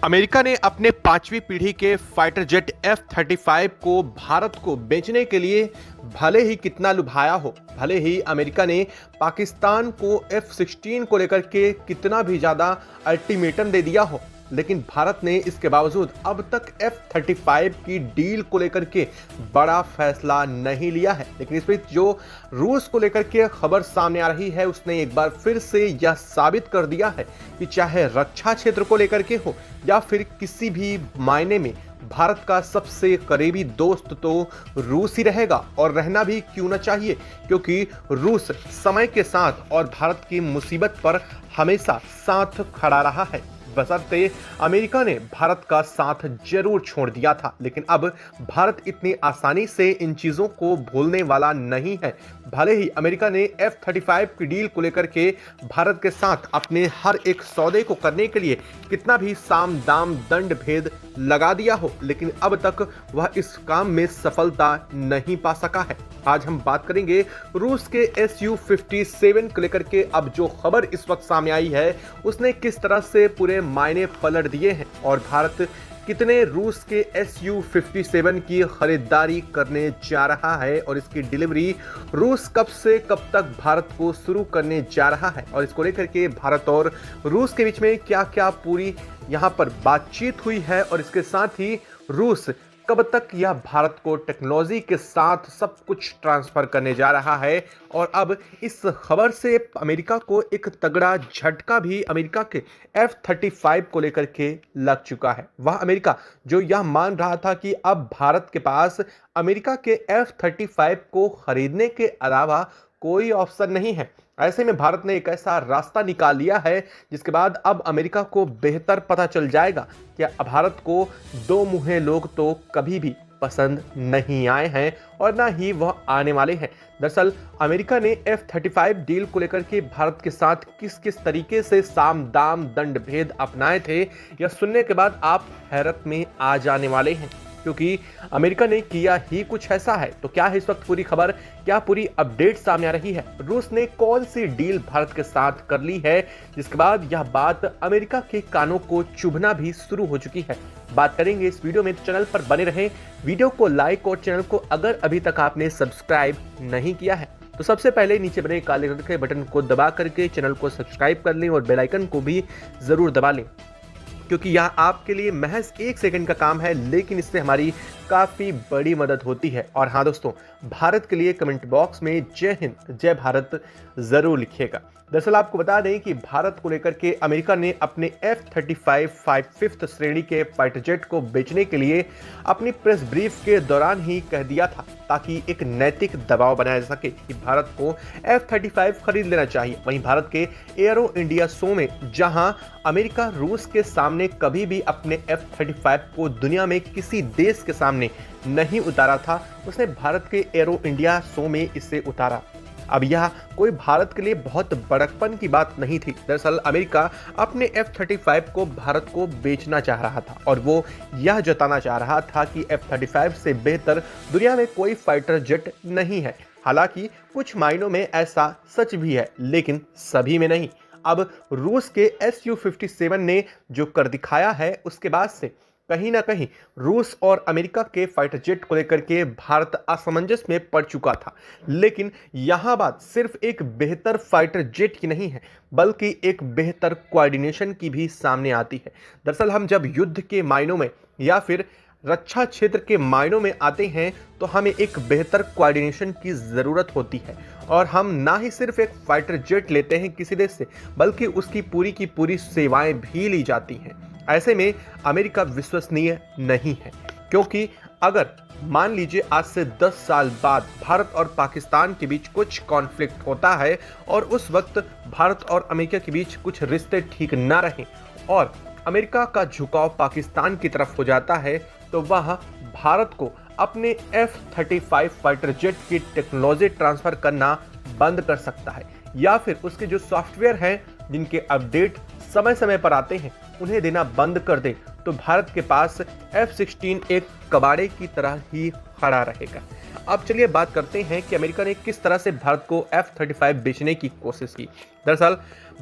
America ने अपने 5वीं पीढ़ी के फाइटर जेट F-35 को भारत को बेचने के लिए भले ही कितना लुभाया हो, भले ही अमेरिका ने पाकिस्तान को F-16 को लेकर के कितना भी ज्यादा अल्टीमेटम दे दिया हो, लेकिन भारत ने इसके बावजूद अब तक F-35 की डील को लेकर के बड़ा फैसला नहीं लिया है। लेकिन इस बीच जो रूस को लेकर के खबर सामने आ रही है, उसने एक बार फिर से यह साबित कर दिया है कि चाहे रक्षा क्षेत्र को लेकर के हो या फिर किसी भी मायने में भारत का सबसे करीबी दोस्त तो रूस ही रहेगा, और रहना भी क्यों ना चाहिए, क्योंकि रूस समय के साथ और भारत की मुसीबत पर हमेशा साथ खड़ा रहा है। बशर्ते अमेरिका ने भारत का साथ जरूर छोड़ दिया था, लेकिन अब भारत इतनी आसानी से इन चीजों को भूलने वाला नहीं है। भले ही अमेरिका ने F-35 की डील को लेकर के भारत के साथ अपने हर एक सौदे को करने के लिए कितना भी साम दाम दंड भेद लगा दिया हो, लेकिन अब तक वह इस काम में सफलता नहीं पा सका है। आज हम बात करेंगे रूस के Su-57 को लेकर के। अब जो खबर इस वक्त सामने आई है, उसने किस तरह से पूरे मायने पलट दिए हैं और भारत कितने रूस के Su-57 की खरीदारी करने जा रहा है और इसकी डिलीवरी रूस कब से कब तक भारत को शुरू करने जा रहा है, और इसको लेकर के भारत और रूस के बीच में क्या क्या पूरी यहाँ पर बातचीत हुई है, और इसके साथ ही रूस कब तक यह भारत को टेक्नोलॉजी के साथ सब कुछ ट्रांसफर करने जा रहा है। और अब इस खबर से अमेरिका को एक तगड़ा झटका भी अमेरिका के F-35 को लेकर के लग चुका है। वह अमेरिका जो यह मान रहा था कि अब भारत के पास अमेरिका के F-35 को खरीदने के अलावा कोई ऑप्शन नहीं है, ऐसे में भारत ने एक ऐसा रास्ता निकाल लिया है जिसके बाद अब अमेरिका को बेहतर पता चल जाएगा कि भारत को दो मुँहे लोग तो कभी भी पसंद नहीं आए हैं और ना ही वह आने वाले हैं। दरअसल अमेरिका ने F-35 डील को लेकर के भारत के साथ किस किस तरीके से साम दाम दंड भेद अपनाए थे, यह सुनने के बाद आप हैरत में आ जाने वाले हैं, क्योंकि अमेरिका ने किया ही कुछ ऐसा है। तो क्या है इस वक्त पूरी खबर, क्या पूरी अपडेट सामने आ रही है, रूस ने कौन सी डील भारत के साथ कर ली है, जिसके बाद यह बात अमेरिका के कानों को चुभना भी शुरू हो चुकी है। बात करेंगे इस वीडियो में, तो चैनल पर बने रहें, वीडियो को लाइक और चैनल को अगर अभी तक आपने सब्सक्राइब नहीं किया है तो सबसे पहले नीचे बने काले रंग के बटन को दबा करके चैनल को सब्सक्राइब कर लें और बेल आइकन को भी जरूर दबा लें, क्योंकि यह आपके लिए महज 1 सेकंड का काम है, लेकिन इससे हमारी काफ़ी बड़ी मदद होती है। और हाँ दोस्तों, भारत के लिए कमेंट बॉक्स में जय हिंद जय भारत ज़रूर लिखिएगा। दरअसल आपको बता दें कि भारत को लेकर के अमेरिका ने अपने F-35 5th श्रेणी के फाइटर जेट को बेचने के लिए अपनी प्रेस ब्रीफ के दौरान ही कह दिया था, ताकि एक नैतिक दबाव बनाया जा सके कि भारत को F-35 खरीद लेना चाहिए। वहीं भारत के एयरो इंडिया शो में, जहां अमेरिका रूस के सामने कभी भी अपने F-35 को दुनिया में किसी देश के सामने नहीं उतारा था, उसने भारत के एरो इंडिया शो में इसे उतारा। अब यह कोई भारत के लिए बहुत बड़कपन की बात नहीं थी। दरअसल अमेरिका अपने F-35 को भारत को बेचना चाह रहा था और वो यह जताना चाह रहा था कि F-35 से बेहतर दुनिया में कोई फाइटर जेट नहीं है। हालांकि कुछ मायनों में ऐसा सच भी है, लेकिन सभी में नहीं। अब रूस के Su-57 ने जो कर दिखाया है, उसके बाद से कहीं ना कहीं रूस और अमेरिका के फाइटर जेट को लेकर के भारत असमंजस में पड़ चुका था। लेकिन यहां बात सिर्फ एक बेहतर फाइटर जेट की नहीं है, बल्कि एक बेहतर कोऑर्डिनेशन की भी सामने आती है। दरअसल हम जब युद्ध के मायनों में या फिर रक्षा क्षेत्र के मायनों में आते हैं, तो हमें एक बेहतर कोऑर्डिनेशन की ज़रूरत होती है, और हम ना ही सिर्फ एक फाइटर जेट लेते हैं किसी देश से, बल्कि उसकी की पूरी सेवाएं भी ली जाती हैं। ऐसे में अमेरिका विश्वसनीय नहीं है, क्योंकि अगर मान लीजिए आज से 10 साल बाद भारत और पाकिस्तान के बीच कुछ कॉन्फ्लिक्ट होता है और उस वक्त भारत और अमेरिका के बीच कुछ रिश्ते ठीक ना रहें और अमेरिका का झुकाव पाकिस्तान की तरफ हो जाता है, तो वह भारत को अपने F-35 फाइटर जेट की टेक्नोलॉजी ट्रांसफर करना बंद कर सकता है, या फिर उसके जो सॉफ्टवेयर हैं जिनके अपडेट समय समय पर आते हैं उन्हें देना बंद कर दे तो भारत के पास F-16 एक कबाड़े की तरह ही खड़ा रहेगा। अब चलिए बात करते हैं कि अमेरिका ने किस तरह से भारत को F-35 बेचने की कोशिश की। दरअसल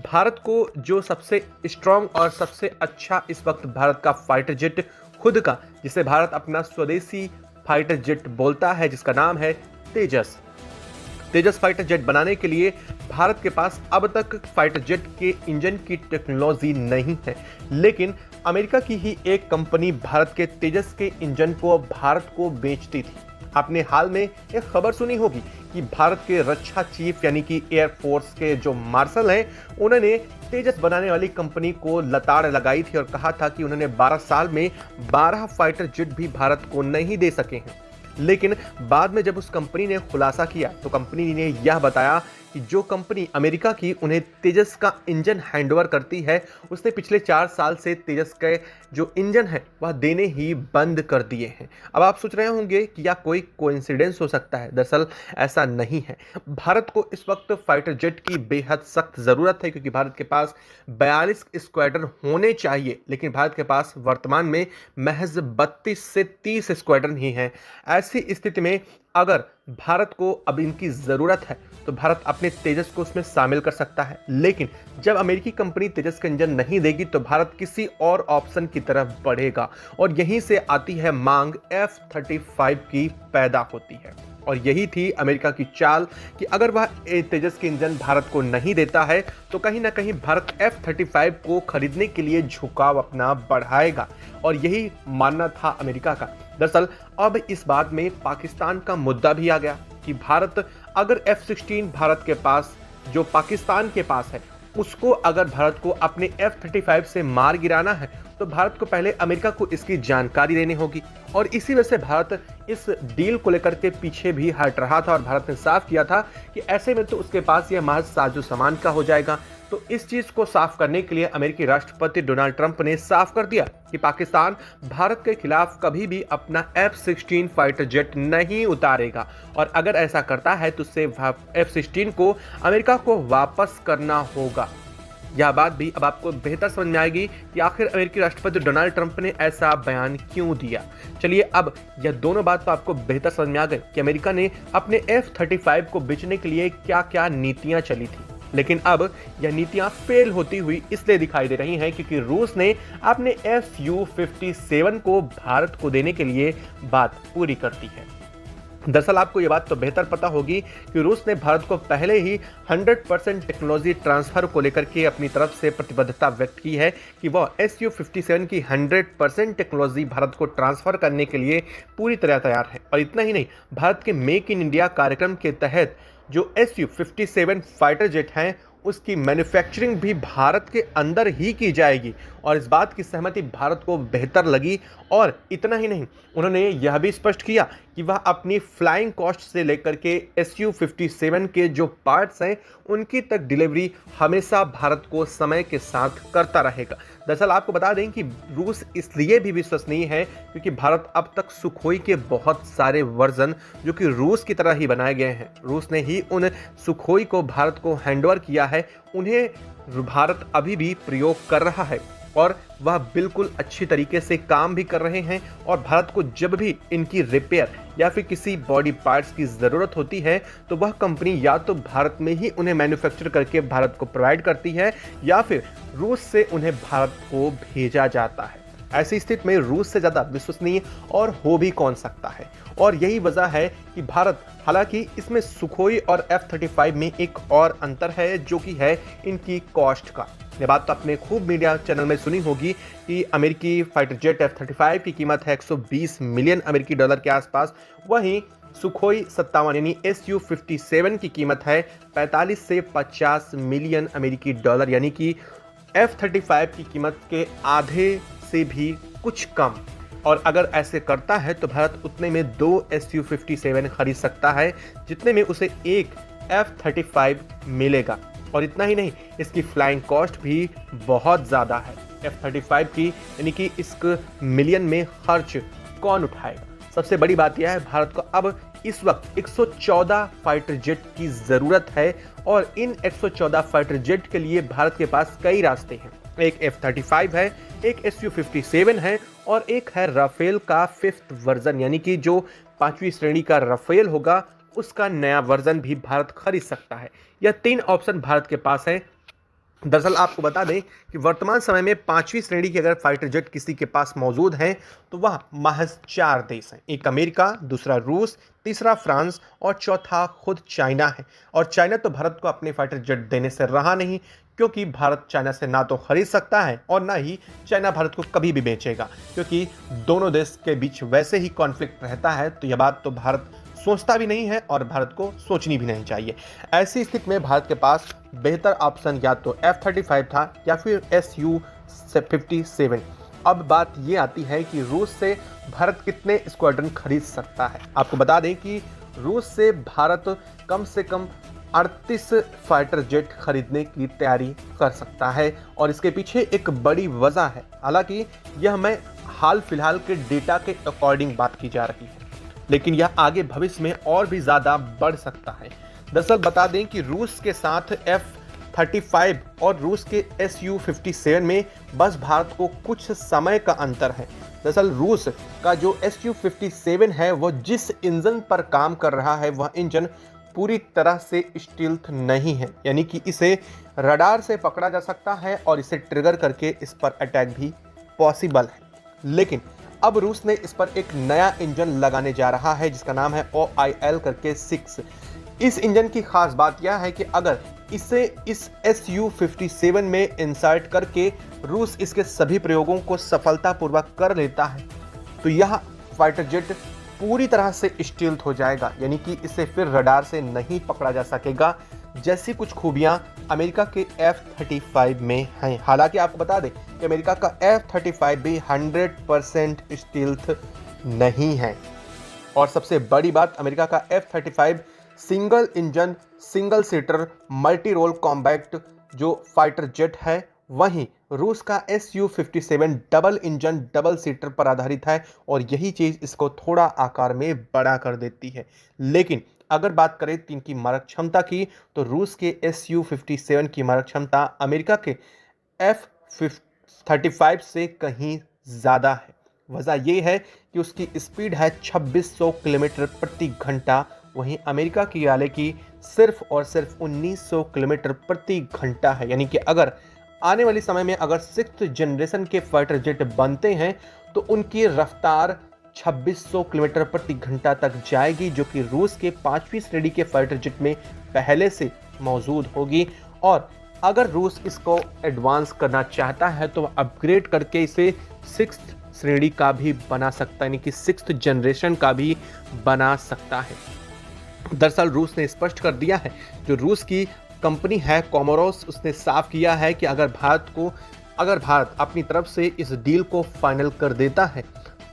भारत को जो सबसे स्ट्रांग और सबसे अच्छा इस वक्त भारत का फाइटर जेट खुद का, जिसे भारत अपना स्वदेशी फाइटर जेट बोलता है, जिसका नाम है तेजस फाइटर जेट बनाने के लिए भारत के पास अब तक फाइटर जेट के इंजन की टेक्नोलॉजी नहीं है, लेकिन अमेरिका की ही एक कंपनी भारत के तेजस के इंजन को भारत को बेचती थी। आपने हाल में एक खबर सुनी होगी कि भारत के रक्षा चीफ यानी कि एयरफोर्स के जो मार्शल हैं, उन्होंने तेजस बनाने वाली कंपनी को लताड़ लगाई थी और कहा था कि उन्होंने 12 साल में 12 फाइटर जेट भी भारत को नहीं दे सके हैं। लेकिन बाद में जब उस कंपनी ने खुलासा किया तो कंपनी ने यह बताया कि जो कंपनी अमेरिका की उन्हें तेजस का इंजन हैंडओवर करती है, उसने पिछले 4 साल से तेजस के जो इंजन है वह देने ही बंद कर दिए हैं। अब आप सोच रहे होंगे कि यह कोई कोइंसिडेंस हो सकता है। दरअसल ऐसा नहीं है। भारत को इस वक्त फाइटर जेट की बेहद सख्त ज़रूरत है, क्योंकि भारत के पास 42 स्क्वाड्रन होने चाहिए, लेकिन भारत के पास वर्तमान में महज 32 से 30 स्क्वाड्रन ही हैं। ऐसी स्थिति में अगर भारत को अब इनकी ज़रूरत है तो भारत अपने तेजस को उसमें शामिल कर सकता है, लेकिन जब अमेरिकी कंपनी तेजस का इंजन नहीं देगी तो भारत किसी और ऑप्शन की तरफ बढ़ेगा और यहीं से आती है मांग F-35 की पैदा होती है। और यही थी अमेरिका की चाल कि अगर वह तेजस के इंजन भारत को नहीं देता है तो कहीं ना कहीं भारत F-35 को खरीदने के लिए झुकाव अपना बढ़ाएगा, और यही मानना था अमेरिका का। दरअसल अब इस बात में पाकिस्तान का मुद्दा भी आ गया कि भारत अगर F-16 भारत के पास जो पाकिस्तान के पास है उसको अगर भारत को अपने F-35 से मार गिराना है तो भारत को पहले अमेरिका को इसकी जानकारी देनी होगी, और इसी वजह से भारत इस डील को लेकर के पीछे भी हट रहा था और भारत ने साफ किया था कि ऐसे में तो उसके पास यह महज साजो सामान का हो जाएगा। तो इस चीज को साफ करने के लिए अमेरिकी राष्ट्रपति डोनाल्ड ट्रंप ने साफ कर दिया कि पाकिस्तान भारत के खिलाफ कभी भी अपना F-16 फाइटर जेट नहीं उतारेगा, और अगर ऐसा करता है तो उससे F-16 को अमेरिका को वापस करना होगा। यह बात भी अब आपको बेहतर समझ में आएगी कि आखिर अमेरिकी राष्ट्रपति डोनाल्ड ट्रंप ने ऐसा बयान क्यों दिया। चलिए अब यह दोनों बात तो आपको बेहतर समझ में आ गई कि अमेरिका ने अपने F-35 को बेचने के लिए क्या क्या नीतियां चली थी, लेकिन अब यह नीतियां फेल होती हुई इसलिए दिखाई दे रही हैं क्योंकि रूस ने अपने Su-57 को भारत को देने के लिए बात पूरी कर दी है। दरअसल आपको यह बात तो बेहतर पता होगी कि रूस ने भारत को पहले ही 100% टेक्नोलॉजी ट्रांसफर को लेकर के अपनी तरफ से प्रतिबद्धता व्यक्त की है कि वह Su-57 की 100% टेक्नोलॉजी भारत को ट्रांसफर करने के लिए पूरी तरह तैयार है। और इतना ही नहीं, भारत के मेक इन इंडिया कार्यक्रम के तहत जो Su-57 फाइटर जेट हैं उसकी मैन्युफैक्चरिंग भी भारत के अंदर ही की जाएगी, और इस बात की सहमति भारत को बेहतर लगी। और इतना ही नहीं, उन्होंने यह भी स्पष्ट किया कि वह अपनी फ्लाइंग कॉस्ट से लेकर के Su-57 के जो पार्ट्स हैं उनकी तक डिलीवरी हमेशा भारत को समय के साथ करता रहेगा। दरअसल आपको बता दें कि रूस इसलिए भी विश्वसनीय है क्योंकि भारत अब तक सुखोई के बहुत सारे वर्जन जो कि रूस की तरह ही बनाए गए हैं, रूस ने ही उन सुखोई को भारत को हैंडओवर किया है, उन्हें भारत अभी भी प्रयोग कर रहा है और वह बिल्कुल अच्छी तरीके से काम भी कर रहे हैं। और भारत को जब भी इनकी रिपेयर या फिर किसी बॉडी पार्ट्स की ज़रूरत होती है तो वह कंपनी या तो भारत में ही उन्हें मैन्युफैक्चर करके भारत को प्रोवाइड करती है या फिर रूस से उन्हें भारत को भेजा जाता है। ऐसी स्थिति में रूस से ज़्यादा विश्वसनीय और हो भी कौन सकता है। और यही वजह है कि भारत, हालांकि इसमें सुखोई और F-35 में एक और अंतर है जो कि है इनकी कॉस्ट का। ये बात तो आपने खूब मीडिया चैनल में सुनी होगी कि अमेरिकी फाइटर जेट F-35 की कीमत है 120 मिलियन अमेरिकी डॉलर के आसपास, वहीं सुखोई 57 यानी Su-57 की कीमत है 45 से 50 मिलियन अमेरिकी डॉलर, यानी कि F-35 की कीमत के आधे से भी कुछ कम। और अगर ऐसे करता है तो भारत उतने में 2 Su-57 खरीद सकता है जितने में उसे एक F-35 मिलेगा। और इतना ही नहीं, इसकी फ्लाइंग कॉस्ट भी बहुत ज़्यादा है F-35 की, यानी कि इसके मिलियन में खर्च कौन उठाएगा। सबसे बड़ी बात यह है, भारत को अब इस वक्त 114 फाइटर जेट की ज़रूरत है और इन 114 फाइटर जेट के लिए भारत के पास कई रास्ते हैं। एक F-35 है, एक Su-57 है और एक है राफेल का 5th वर्जन, यानी कि जो 5वीं श्रेणी का राफेल होगा उसका नया वर्जन भी भारत खरीद सकता है। यह 3 ऑप्शन भारत के पास है। दरअसल आपको बता दें कि वर्तमान समय में 5वीं श्रेणी के अगर फाइटर जेट किसी के पास मौजूद हैं तो वह महज 4 देश हैं। एक अमेरिका, दूसरा रूस, तीसरा फ्रांस और चौथा खुद चाइना है। और चाइना तो भारत को अपने फाइटर जेट देने से रहा नहीं, क्योंकि भारत चाइना से ना तो खरीद सकता है और ना ही चाइना भारत को कभी भी बेचेगा, क्योंकि दोनों देश के बीच वैसे ही कॉन्फ्लिक्ट रहता है। तो यह बात तो भारत सोचता भी नहीं है और भारत को सोचनी भी नहीं चाहिए। ऐसी स्थिति में भारत के पास बेहतर ऑप्शन या तो F-35 था या फिर Su-57। अब बात ये आती है कि रूस से भारत कितने स्क्वाड्रन खरीद सकता है। आपको बता दें कि रूस से भारत कम से कम 38 फाइटर जेट खरीदने की तैयारी कर सकता है और इसके पीछे एक बड़ी वजह है। हालांकि यह मैं हाल फिलहाल के डेटा के अकॉर्डिंग बात की जा रही है, लेकिन यह आगे भविष्य में और भी ज़्यादा बढ़ सकता है। दरअसल बता दें कि रूस के साथ F-35 और रूस के Su-57 में बस भारत को कुछ समय का अंतर है। दरअसल रूस का जो Su-57 है वह जिस इंजन पर काम कर रहा है वह इंजन पूरी तरह से स्टील्थ नहीं है, यानी कि इसे रडार से पकड़ा जा सकता है और इसे ट्रिगर करके इस पर अटैक भी पॉसिबल है। लेकिन अब रूस ने इस पर एक नया इंजन लगाने जा रहा है जिसका नाम है OIL करके 6। इस इंजन की खास बात यह है कि अगर इसे इस Su-57 में इंसर्ट करके रूस इसके सभी प्रयोगों को सफलतापूर्वक कर लेता है तो यह फाइटर जेट पूरी तरह से स्टील्थ हो जाएगा, यानी कि इसे फिर रडार से नहीं पकड़ा जा सकेगा, जैसी कुछ खूबियां अमेरिका के F-35 में हैं। हालांकि आपको बता दें कि अमेरिका का F-35 भी 100% स्टील्थ नहीं है। और सबसे बड़ी बात, अमेरिका का F-35 single engine, single seater, multi role combat जो फाइटर जेट है, वहीं रूस का Su-57 double engine, double seater पर आधारित है और यही चीज़ इसको थोड़ा आकार में बड़ा कर देती है। लेकिन अगर बात करें इनकी मारक क्षमता की तो रूस के Su-57 की मारक क्षमता अमेरिका के F-35 से कहीं ज़्यादा है। वजह यह है कि उसकी स्पीड है 2600 किलोमीटर प्रति घंटा, वहीं अमेरिका की वाले की सिर्फ और सिर्फ 1900 किलोमीटर प्रति घंटा है। यानी कि अगर आने वाले समय में अगर 6th जनरेशन के फाइटर जेट बनते हैं तो उनकी रफ्तार 2600 किलोमीटर प्रति घंटा तक जाएगी, जो कि रूस के 5वीं श्रेणी के फाइटर जेट में पहले से मौजूद होगी। और अगर रूस इसको एडवांस करना चाहता है तो अपग्रेड करके इसे 6th श्रेणी का भी बना सकता है, यानी कि 6th जनरेशन का भी बना सकता है। दरअसल रूस ने स्पष्ट कर दिया है, जो रूस की कंपनी है कॉमोरोस, उसने साफ किया है कि अगर भारत अपनी तरफ से इस डील को फाइनल कर देता है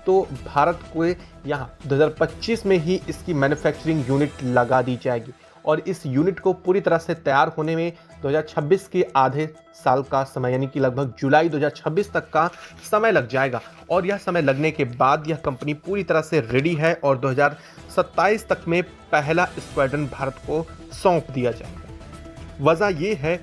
तो भारत को यहाँ 2025 में ही इसकी मैन्युफैक्चरिंग यूनिट लगा दी जाएगी और इस यूनिट को पूरी तरह से तैयार होने में 2026 के आधे साल का समय, यानी कि लगभग जुलाई 2026 तक का समय लग जाएगा। और यह समय लगने के बाद यह कंपनी पूरी तरह से रेडी है और 2027 तक में पहला स्क्वाड्रन भारत को सौंप दिया जाएगा। वजह यह है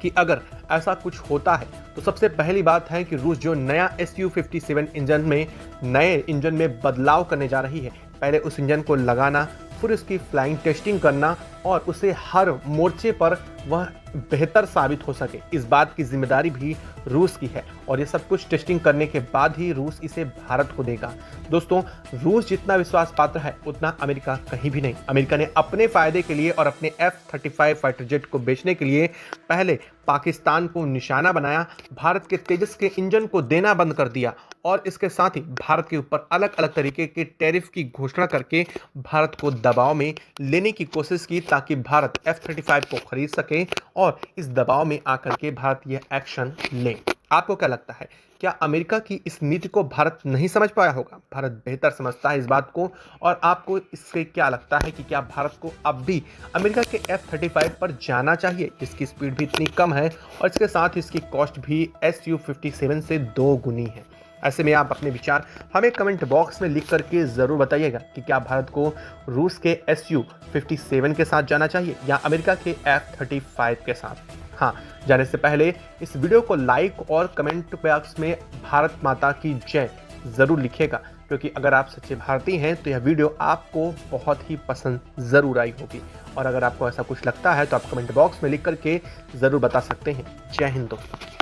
कि अगर ऐसा कुछ होता है तो सबसे पहली बात है कि रूस जो नया Su-57 नए इंजन में बदलाव करने जा रही है, पहले उस इंजन को लगाना, फिर उसकी फ्लाइंग टेस्टिंग करना और उसे हर मोर्चे पर वह बेहतर साबित हो सके, इस बात की जिम्मेदारी भी रूस की है। और ये सब कुछ टेस्टिंग करने के बाद ही रूस इसे भारत को देगा। दोस्तों, रूस जितना विश्वास पात्र है उतना अमेरिका कहीं भी नहीं। अमेरिका ने अपने फायदे के लिए और अपने F-35 फाइटर जेट को बेचने के लिए पहले पाकिस्तान को निशाना बनाया, भारत के तेजस के इंजन को देना बंद कर दिया और इसके साथ ही भारत के ऊपर अलग अलग तरीके के टैरिफ की घोषणा करके भारत को दबाव में लेने की कोशिश की, ताकि भारत F-35 को खरीद सके और इस दबाव में आकर के भारत यह एक्शन ले। आपको क्या लगता है, क्या अमेरिका की इस नीति को भारत नहीं समझ पाया होगा? भारत बेहतर समझता है इस बात को। और आपको इससे क्या लगता है कि क्या भारत को अब भी अमेरिका के F-35 पर जाना चाहिए, जिसकी स्पीड भी इतनी कम है और इसके साथ इसकी कॉस्ट भी Su-57 से 2 गुनी है? ऐसे में आप अपने विचार हमें कमेंट बॉक्स में लिख करके ज़रूर बताइएगा कि क्या भारत को रूस के Su-57 के साथ जाना चाहिए या अमेरिका के F-35 के साथ। हाँ, जाने से पहले इस वीडियो को लाइक और कमेंट बॉक्स में भारत माता की जय ज़रूर लिखिएगा, क्योंकि अगर आप सच्चे भारतीय हैं तो यह वीडियो आपको बहुत ही पसंद ज़रूर आई होगी। और अगर आपको ऐसा कुछ लगता है तो आप कमेंट बॉक्स में लिख करके ज़रूर बता सकते हैं। जय हिंद दोस्तों।